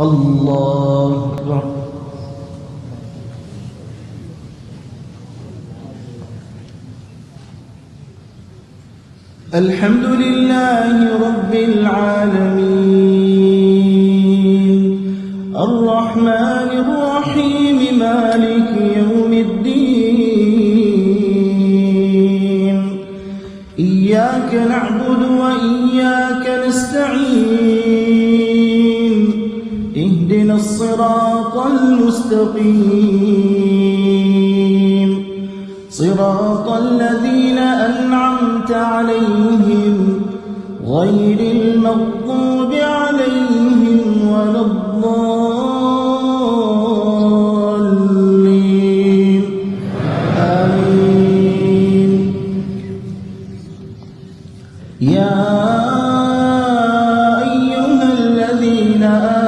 الله أكبر. الحمد لله رب العالمين الرحمن الرحيم مالك يوم الدين إياك نعبد وإياك نستعين اهدنا الصراط المستقيم صراط الذين أنعمت عليهم غير المغضوب عليهم ولا الضالين آمين. يا أيها الذين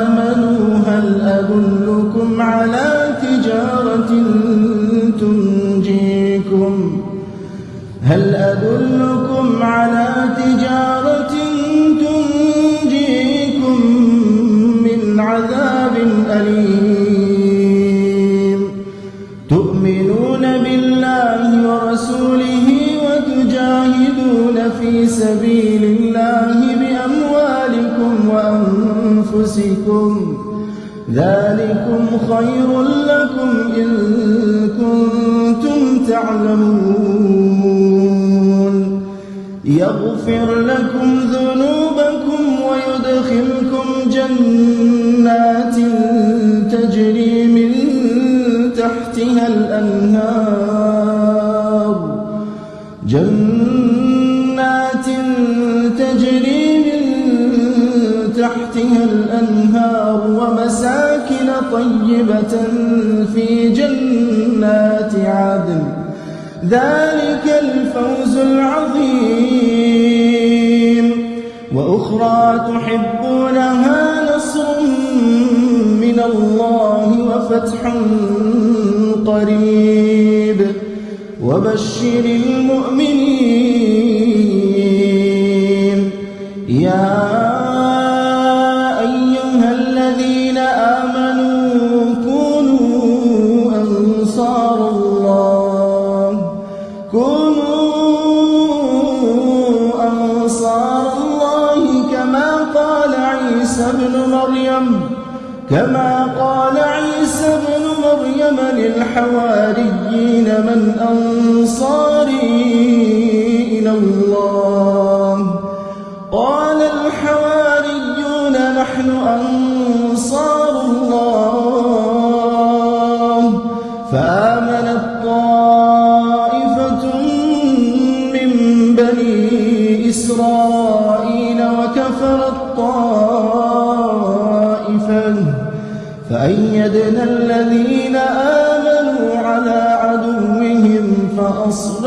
آمنوا هل أدلكم على تجارة تنجيكم من عذاب أليم تؤمنون بالله ورسوله وتجاهدون في سبيل الله بأموالكم وأنفسكم ذلكم خير لكم إن كنتم تعلمون يغفر لكم ذنوبكم ويدخلكم جنات تجري من تحتها الأنهار ومساكن طيبة في جنات عدن ذلك الفوز العظيم. وأخرى تحبونها نصر من الله وفتح قريب وبشر المؤمنين. يا أيها الذين آمنوا كونوا أنصار الله كما قال عيسى ابن مريم للحواريين من أنصاري إلى الله قال الحواريون نحن أنصار الله فآمنت طائفة من بني إسرائيل وكفرت فأيدنا الذين آمنوا على عدوهم فأصبحوا